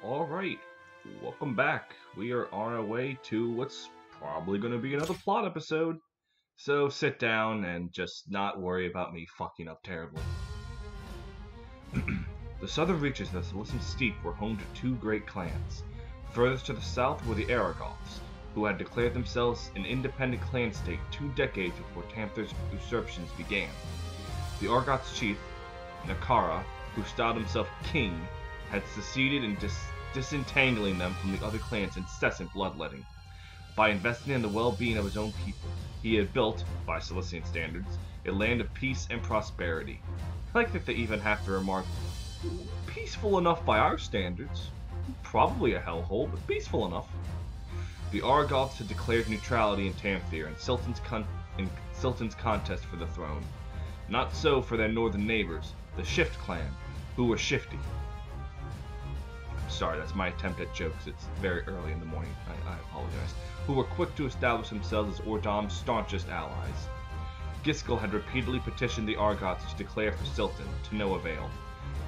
Alright, welcome back. We are on our way to what's probably going to be another plot episode. So sit down and just not worry about me fucking up terribly. The southern reaches of the Silician Steppe were home to two great clans. Furthest to the south were the Aragoths, who had declared themselves an independent clan state 2 decades before Tamthir's usurpations began. The Argoth's chief, Nakara, who styled himself king, had succeeded in disentangling them from the other clans' incessant bloodletting. By investing in the well-being of his own people, he had built, by Cilician standards, a land of peace and prosperity. I like that they even have to remark, peaceful enough by our standards. Probably a hellhole, but peaceful enough. The Argoths had declared neutrality in Tamthir and Sultan's contest for the throne. Not so for their northern neighbors, the Shift clan, who were shifty. Sorry, that's my attempt at jokes. It's very early in the morning. I apologize. Who were quick to establish themselves as Ordam's staunchest allies. Giskel had repeatedly petitioned the Argoths to declare for Sultan, to no avail.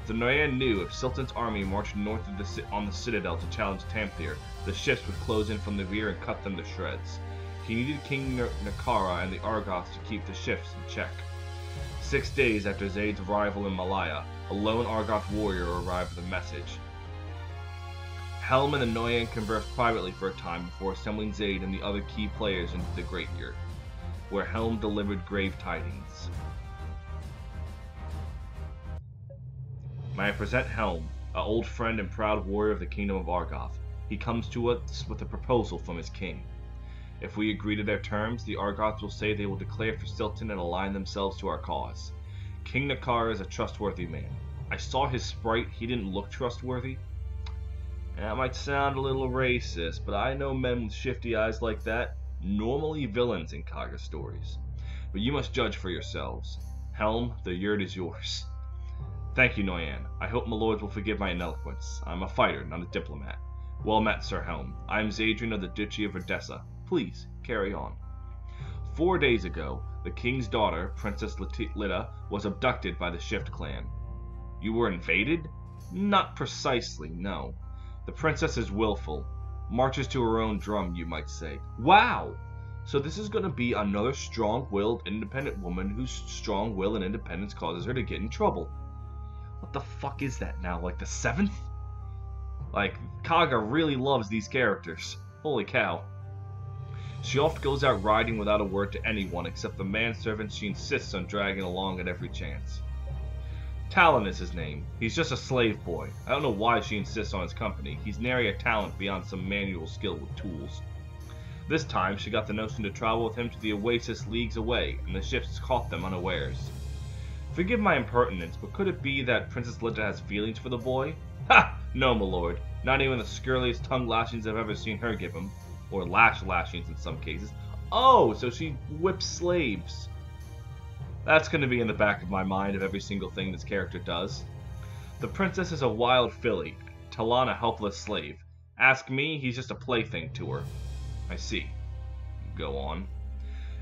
The Noyan knew if Sultan's army marched north of on the citadel to challenge Tamthir, the shifts would close in from the rear and cut them to shreds. He needed King Nakara and the Argoths to keep the shifts in check. 6 days after Zaid's arrival in Malaya, a lone Argoth warrior arrived with a message. Helm and the Noyan conversed privately for a time before assembling Zaid and the other key players into the Great Yurt, where Helm delivered grave tidings. May I present Helm, an old friend and proud warrior of the Kingdom of Argoth. He comes to us with a proposal from his king. If we agree to their terms, the Argoths will say they will declare for Sultan and align themselves to our cause. King Nakara is a trustworthy man. I saw his sprite, he didn't look trustworthy. That might sound a little racist, but I know men with shifty eyes like that, normally villains in Kaga stories. But you must judge for yourselves. Helm, the yurt is yours. Thank you, Noyan. I hope my lords will forgive my ineloquence. I'm a fighter, not a diplomat. Well met, Sir Helm. I am Zadrian of the Duchy of Verdessa. Please, carry on. 4 days ago, the king's daughter, Princess Lita, was abducted by the Shift clan. You were invaded? Not precisely, no. The princess is willful. Marches to her own drum, you might say. Wow! So this is going to be another strong-willed, independent woman whose strong will and independence causes her to get in trouble. What the fuck is that now? Like the 7th? Like, Kaga really loves these characters. Holy cow. She oft goes out riding without a word to anyone except the manservant she insists on dragging along at every chance. Talon is his name. He's just a slave boy. I don't know why she insists on his company. He's nary a talent beyond some manual skill with tools. This time, she got the notion to travel with him to the oasis leagues away, and the shifts caught them unawares. Forgive my impertinence, but could it be that Princess Lita has feelings for the boy? Ha! No, my lord. Not even the scurriest tongue lashings I've ever seen her give him. Or lashings in some cases. Oh, so she whips slaves. That's going to be in the back of my mind of every single thing this character does. The princess is a wild filly, Talon a helpless slave. Ask me, he's just a plaything to her. I see. Go on.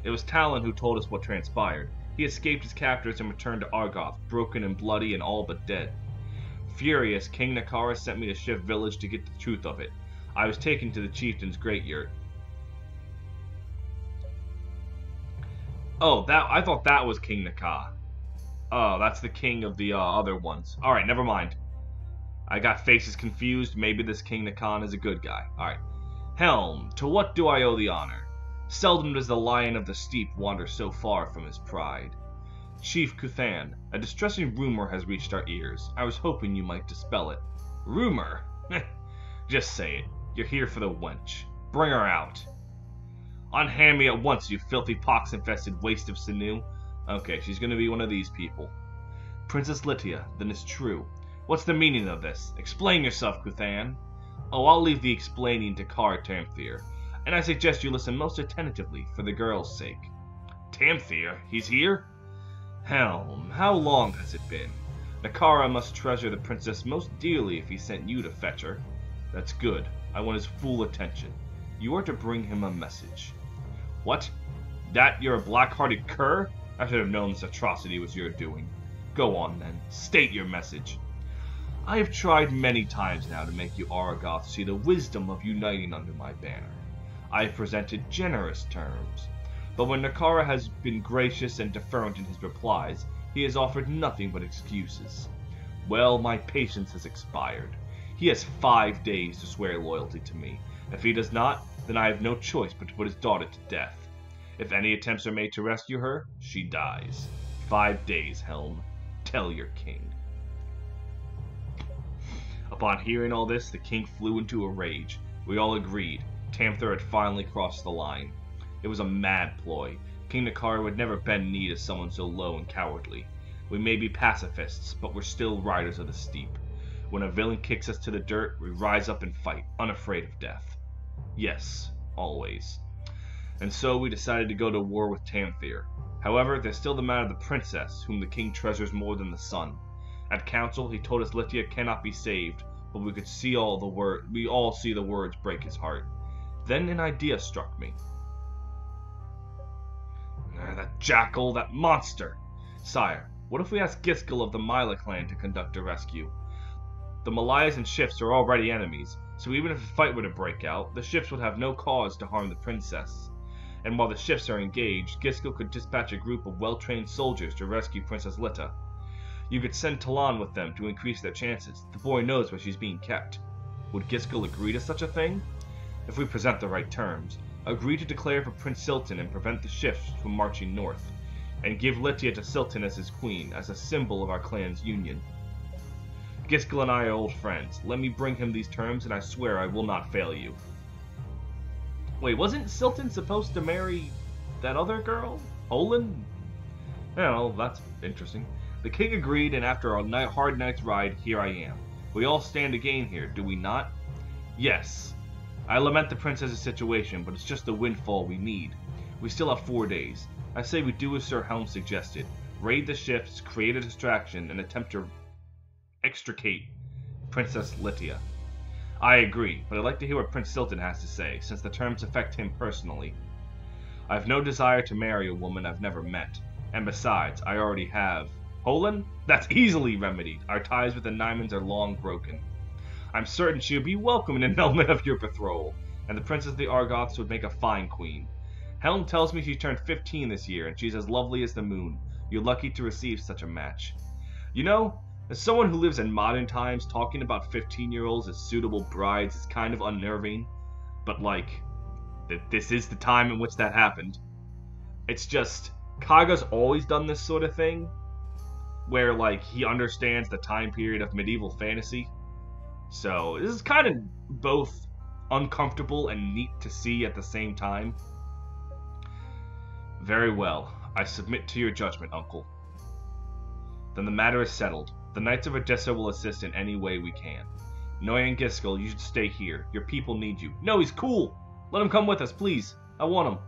It was Talon who told us what transpired. He escaped his captors and returned to Argoth, broken and bloody and all but dead. Furious, King Nakara sent me to Shift Village to get the truth of it. I was taken to the chieftain's great yurt. Oh, I thought that was King Naka. Oh, that's the king of the other ones. Alright, never mind. I got faces confused. Maybe this King Nakan is a good guy. Alright. Helm, to what do I owe the honor? Seldom does the lion of the steppe wander so far from his pride. Chief Kuthan, a distressing rumor has reached our ears. I was hoping you might dispel it. Rumor? Just say it. You're here for the wench. Bring her out. Unhand me at once, you filthy pox-infested waste of sinew. Okay, she's gonna be one of these people. Princess Lytia, then it's true. What's the meaning of this? Explain yourself, Kuthan. Oh, I'll leave the explaining to Kar Tamthir, and I suggest you listen most attentively for the girl's sake. Tamthir? He's here? Helm, how long has it been? Nakara must treasure the princess most dearly if he sent you to fetch her. That's good. I want his full attention. You are to bring him a message. What? That you're a black-hearted cur? I should have known this atrocity was your doing. Go on, then. State your message. I have tried many times now to make you Argoths see the wisdom of uniting under my banner. I have presented generous terms, but when Nakara has been gracious and deferent in his replies, he has offered nothing but excuses. Well, my patience has expired. He has 5 days to swear loyalty to me. If he does not, then I have no choice but to put his daughter to death. If any attempts are made to rescue her, she dies. 5 days, Helm. Tell your king. Upon hearing all this, the king flew into a rage. We all agreed. Tamthor had finally crossed the line. It was a mad ploy. King Nakara would never bend knee to someone so low and cowardly. We may be pacifists, but we're still riders of the steep. When a villain kicks us to the dirt, we rise up and fight, unafraid of death. Yes, always. And so we decided to go to war with Tamthor. However, there's still the matter of the princess, whom the king treasures more than the sun. At council, he told us Lithia cannot be saved, but we could see we all see the words break his heart. Then an idea struck me. That jackal, that monster! Sire, what if we ask Giskel of the Mila clan to conduct a rescue? The Malayas and Shifts are already enemies, so even if a fight were to break out, the Shifts would have no cause to harm the princess. And while the Shifts are engaged, Giskel could dispatch a group of well-trained soldiers to rescue Princess Lita. You could send Talon with them to increase their chances. The boy knows where she's being kept. Would Giskel agree to such a thing? If we present the right terms, agree to declare for Prince Silton and prevent the Shifts from marching north, and give Lithia to Silton as his queen, as a symbol of our clan's union. Giskel and I are old friends. Let me bring him these terms, and I swear I will not fail you. Wait, wasn't Silton supposed to marry that other girl? Olin? Well, that's interesting. The king agreed, and after a hard night's ride, here I am. We all stand to gain here, do we not? Yes. I lament the princess's situation, but it's just the windfall we need. We still have 4 days. I say we do as Sir Helm suggested. Raid the ships, create a distraction, and attempt to extricate Princess Lithia. I agree, but I'd like to hear what Prince Silton has to say, since the terms affect him personally. I have no desire to marry a woman I've never met, and besides, I already have. Olin? That's easily remedied. Our ties with the Nymans are long broken. I'm certain she would be welcome in annulment of your betrothal, and the Princess of the Argoths would make a fine queen. Helm tells me she turned 15 this year, and she's as lovely as the moon. You're lucky to receive such a match. You know, as someone who lives in modern times, talking about 15-year-olds as suitable brides is kind of unnerving. But, like, this is the time in which that happened. It's just, Kaga's always done this sort of thing, where, like, he understands the time period of medieval fantasy. So, this is kind of both uncomfortable and neat to see at the same time. Very well. I submit to your judgment, Uncle. Then the matter is settled. The Knights of Odessa will assist in any way we can. Noya and Giskel, you should stay here. Your people need you. No, he's cool! Let him come with us, please. I want him.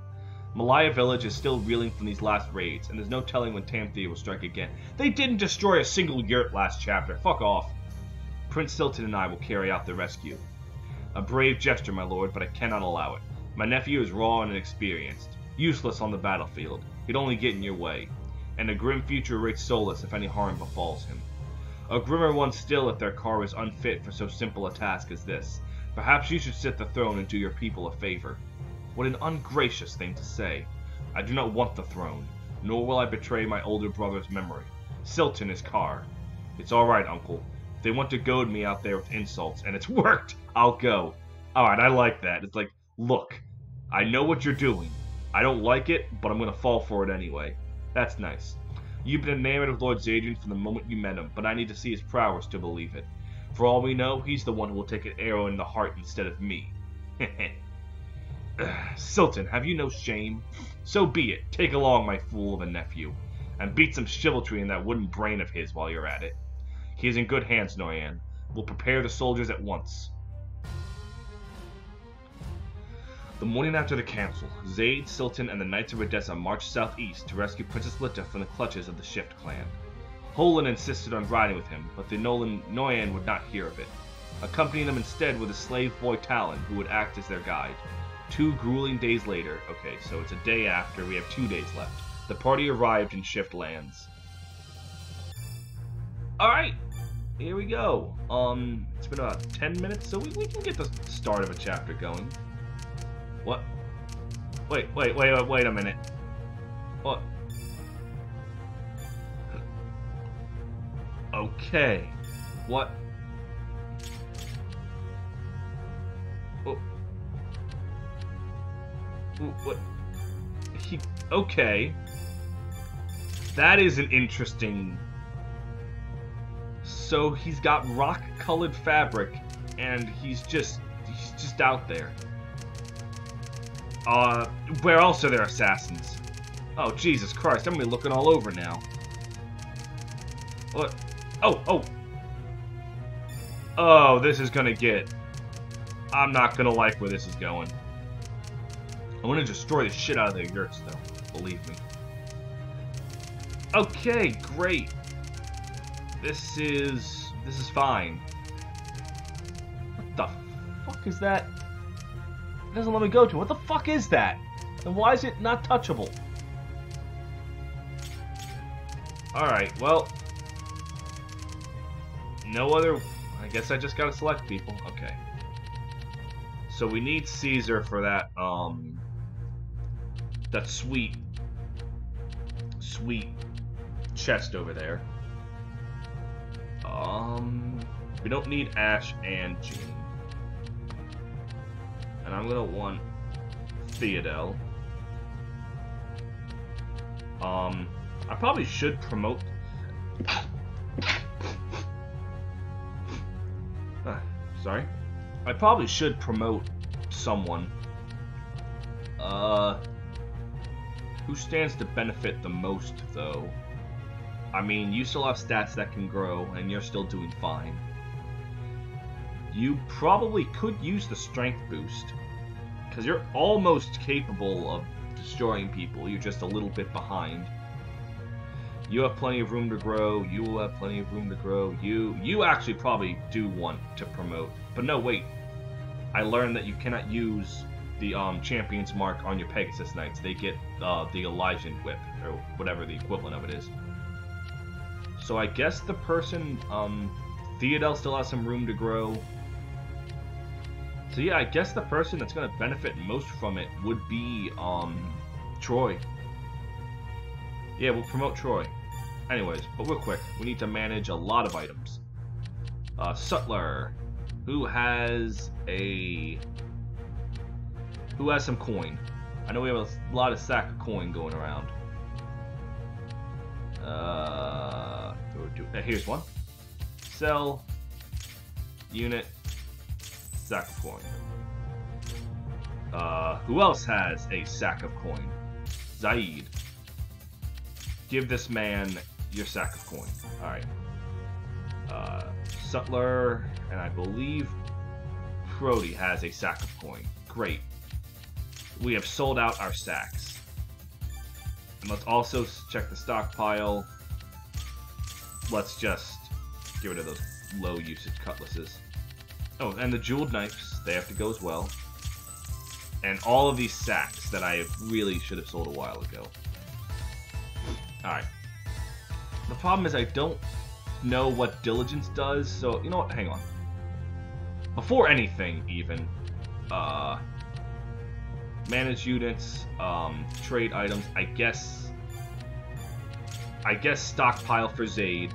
Malaya Village is still reeling from these last raids, and there's no telling when Tamthor will strike again. They didn't destroy a single yurt last chapter. Fuck off. Prince Silton and I will carry out the rescue. A brave gesture, my lord, but I cannot allow it. My nephew is raw and inexperienced. Useless on the battlefield. He'd only get in your way. And a grim future awaits Solus if any harm befalls him. A grimmer one still if their car is unfit for so simple a task as this. Perhaps you should sit the throne and do your people a favor. What an ungracious thing to say. I do not want the throne, nor will I betray my older brother's memory. Silton is Carr. It's alright, Uncle. If they want to goad me out there with insults, and it's worked, I'll go. Alright, I like that. It's like, look, I know what you're doing. I don't like it, but I'm gonna fall for it anyway. That's nice. You've been enamored of Lord Zadrian from the moment you met him, but I need to see his prowess to believe it. For all we know, he's the one who will take an arrow in the heart instead of me. Silton, have you no shame? So be it. Take along my fool of a nephew, and beat some chivalry in that wooden brain of his while you're at it. He is in good hands, Noyan. We'll prepare the soldiers at once. The morning after the council, Zaid, Silton, and the Knights of Odessa marched southeast to rescue Princess Lita from the clutches of the Shift clan. Holin insisted on riding with him, but the Noyan would not hear of it. Accompanying them instead were the slave boy Talon, who would act as their guide. 2 grueling days later, okay, so it's a day after, we have 2 days left, the party arrived in Shift lands. Alright, here we go. It's been about 10 minutes, so we can get the start of a chapter going. What? Wait a minute. What? Okay. What? Oh. What? Okay. That is an interesting... So he's got rock-colored fabric, and he's just out there. Where else are there assassins? Oh, Jesus Christ, I'm gonna be looking all over now. What? Oh! Oh, this is gonna get... I'm not gonna like where this is going. I'm gonna destroy the shit out of their yurts, though. Believe me. Okay, great. This is fine. What the fuck is that? It doesn't let me go to it. What the fuck is that? And why is it not touchable? Alright, well... No other... I guess I just gotta select people. Okay. So we need Caesar for that, that sweet chest over there. We don't need Ash and Jean. And I'm gonna want Theodel. I probably should promote... Sorry. I probably should promote someone. Who stands to benefit the most, though? I mean, you still have stats that can grow, and you're still doing fine. You probably could use the strength boost, because you're almost capable of destroying people. You're just a little bit behind. You have plenty of room to grow. You will have plenty of room to grow. You actually probably do want to promote. But no, wait. I learned that you cannot use the Champion's Mark on your Pegasus Knights. They get the Elysian Whip, or whatever the equivalent of it is. So I guess the person, Theodel still has some room to grow. So yeah, I guess the person that's going to benefit most from it would be, Troy. Yeah, we'll promote Troy. Anyways, but real quick, we need to manage a lot of items. Sutler, who has some coin. I know we have a lot of sack of coin going around. Here's one. Sell. Unit. Sack of coin. Who else has a sack of coin? Zaid. Give this man your sack of coin. Alright. Sutler, and I believe Prody has a sack of coin. Great. We have sold out our sacks. And let's also check the stockpile. Let's just get rid of those low usage cutlasses. Oh, and the jeweled knives, they have to go as well. And all of these sacks that I really should have sold a while ago. Alright. The problem is I don't know what diligence does, so you know what? Hang on. Before anything, even, manage units, trade items, I guess stockpile for Zaid.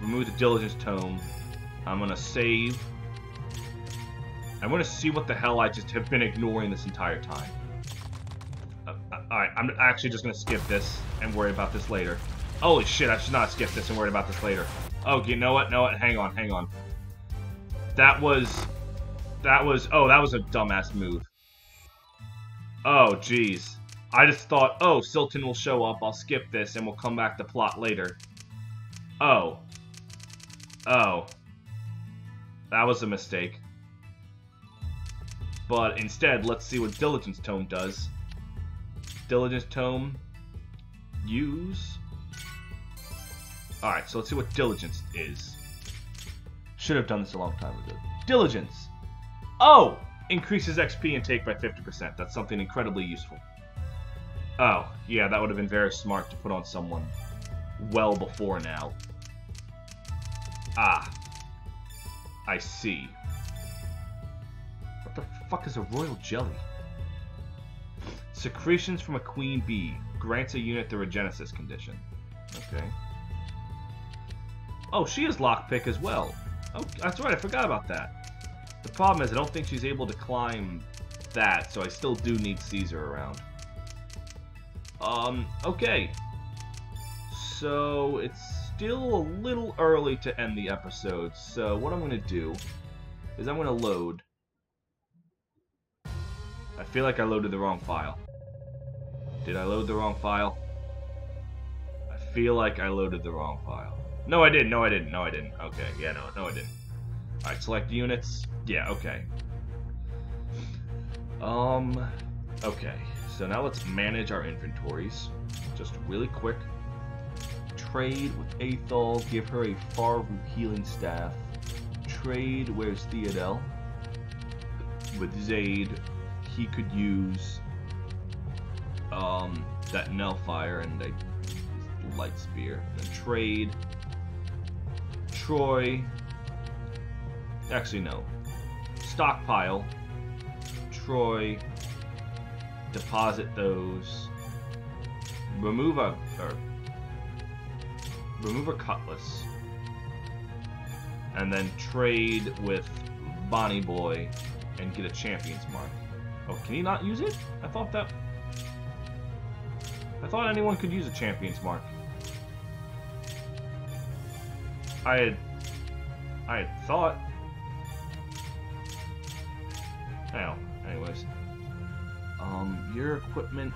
Remove the diligence tome. I'm gonna save. I want to see what the hell I just have been ignoring this entire time. Alright, I'm actually just gonna skip this and worry about this later. Holy shit, I should not skip this and worry about this later. Oh, you know what? No, hang on. That was a dumbass move. Oh, jeez. I just thought, oh, Silton will show up, I'll skip this, and we'll come back to plot later. Oh. That was a mistake. But instead, let's see what Diligence Tome does. Diligence Tome. Use. Alright, so let's see what Diligence is. Should have done this a long time ago. Diligence. Oh! Increases XP intake by 50%. That's something incredibly useful. Oh, yeah, that would have been very smart to put on someone well before now. Ah. I see. What the fuck is a royal jelly? Secretions from a queen bee. Grants a unit the Regenesis condition. Okay. Oh, she is lockpick as well. Oh, that's right, I forgot about that. The problem is I don't think she's able to climb that, so I still do need Caesar around. Okay. So, it's still a little early to end the episode, so what I'm going to do is I'm going to load. I feel like I loaded the wrong file. Did I load the wrong file? I feel like I loaded the wrong file. No, I didn't. No, I didn't. No, I didn't. Okay, yeah, no, I didn't. Alright, select units. Yeah, okay. Okay. So now let's manage our inventories. Just really quick. Trade with Aethel. Give her a Farvu healing staff. Trade, where's Theodel? With Zaid. He could use that Nullfire and a Light Spear. And trade Troy. Actually, no. Stockpile. Troy. Deposit those. Remove a cutlass. And then trade with Bonnie Boy and get a champion's mark. Oh, can he not use it? I thought anyone could use a champion's mark. I had thought. Oh, anyways. Your equipment.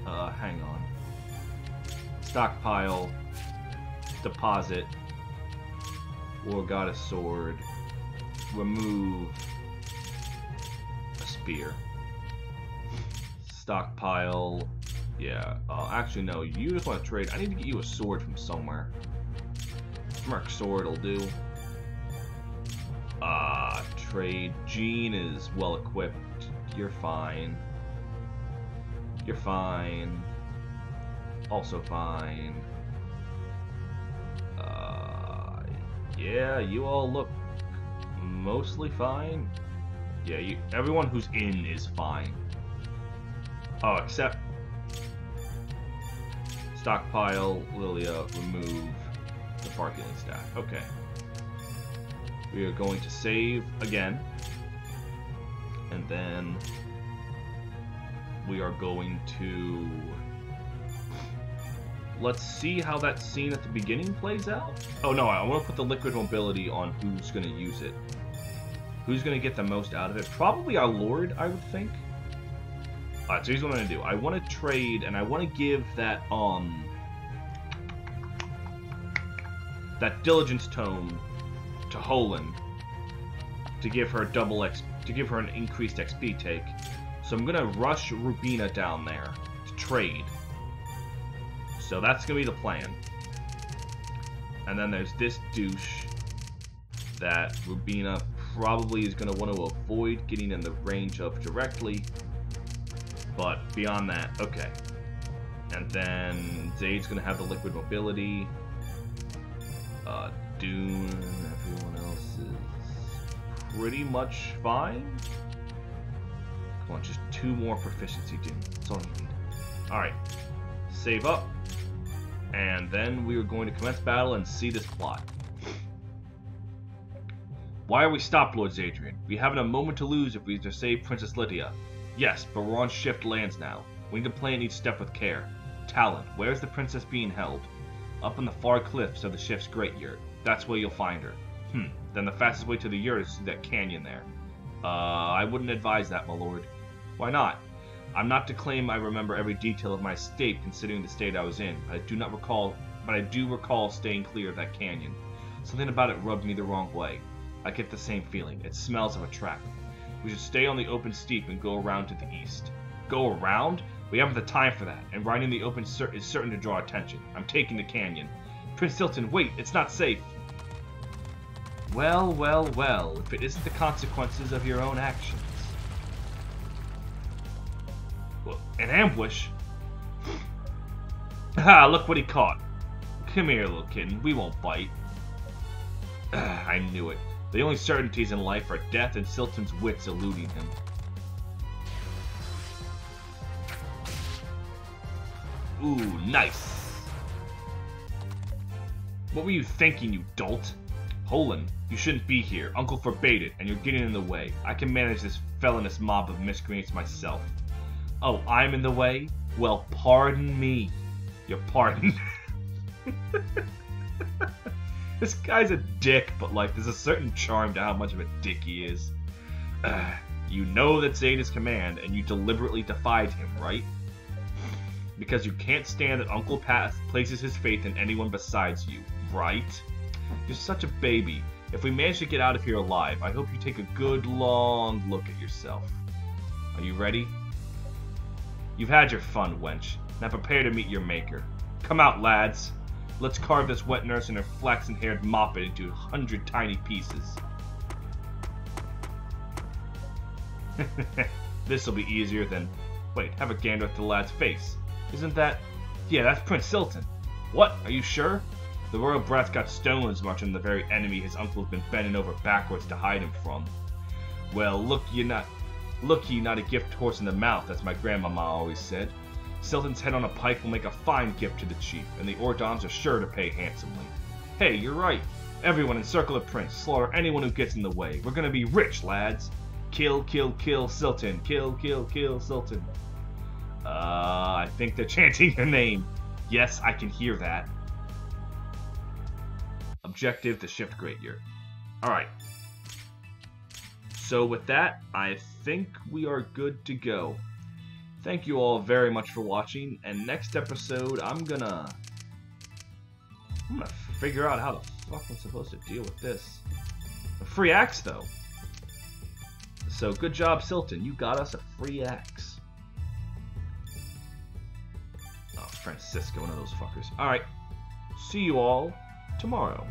Hang on. Stockpile. Deposit. War Goddess Sword. Remove a spear. Stockpile. Yeah. Actually, no. You just want to trade. I need to get you a sword from somewhere. Merc sword will do. Trade. Jean is well equipped. You're fine. You're fine. Also fine. Yeah, you all look mostly fine. Yeah, everyone who's in is fine. Oh, except Stockpile, Lilia, remove the Far Healing Staff. Okay. We are going to save again. And then we are going to... Let's see how that scene at the beginning plays out. Oh no, I want to put the liquid mobility on who's going to use it. Who's going to get the most out of it? Probably our Lord, I would think. Alright, so here's what I'm going to do. I want to trade, and I want to give that, that Diligence Tome to Holen to give her an increased XP take. So I'm going to rush Rubina down there to trade. So that's going to be the plan. And then there's this douche that Rubina probably is going to want to avoid getting in the range of directly. But beyond that, okay. And then Zaid's going to have the liquid mobility. Dune, everyone else is pretty much fine. Come on, just 2 more proficiency, Dune. That's all you need. Alright. Save up. And then we are going to commence battle and see this plot. Why are we stopped, Lord Zadrian? We haven't a moment to lose if we are to save Princess Lydia. Yes, but we're on shift lands now. We need to plan each step with care. Talon, where's the princess being held? Up in the far cliffs of the shift's great yurt. That's where you'll find her. Then the fastest way to the yurt is through that canyon there. I wouldn't advise that, my lord. Why not? I'm not to claim I remember every detail of my escape considering the state I was in, but I do recall staying clear of that canyon. Something about it rubbed me the wrong way. I get the same feeling. It smells of a trap. We should stay on the open steep and go around to the east. Go around? We haven't the time for that, and riding the open is certain to draw attention. I'm taking the canyon. Prince Hilton, wait, it's not safe. Well, well, well, if it isn't the consequences of your own actions. Well, an ambush? Ha, look what he caught. Come here, little kitten. We won't bite. I knew it. The only certainties in life are death and Silton's wits eluding him. Ooh, nice. What were you thinking, you dolt? Holland, you shouldn't be here. Uncle forbade it, and you're getting in the way. I can manage this felonious mob of miscreants myself. Oh, I'm in the way? Well, pardon me. Your pardon. This guy's a dick, but like, there's a certain charm to how much of a dick he is. You know that's Zeta's command, and you deliberately defied him, right? Because you can't stand that Uncle Pat places his faith in anyone besides you, right? You're such a baby. If we manage to get out of here alive, I hope you take a good, long look at yourself. Are you ready? You've had your fun, wench. Now prepare to meet your maker. Come out, lads. Let's carve this wet nurse and her flaxen-haired moppet into 100 tiny pieces. This'll be easier than... Wait, have a gander at the lad's face. Isn't that... Yeah, that's Prince Silton. What? Are you sure? The royal brat's got stones marching the very enemy his uncle's been bending over backwards to hide him from. Well, look ye not a gift horse in the mouth, as my grandmama always said. Silton's head on a pike will make a fine gift to the chief, and the Ordons are sure to pay handsomely. Hey, you're right. Everyone encircle the prince. Slaughter anyone who gets in the way. We're gonna be rich, lads. Kill, kill, kill Silton. Kill, kill, kill Silton. I think they're chanting your name. Yes, I can hear that. Objective to shift great gear. Alright. So with that, I think we are good to go. Thank you all very much for watching, and next episode I'm gonna figure out how the fuck I'm supposed to deal with this. A free axe though. So good job, Silton, you got us a free axe. Oh, Francisco, one of those fuckers. Alright. See you all tomorrow.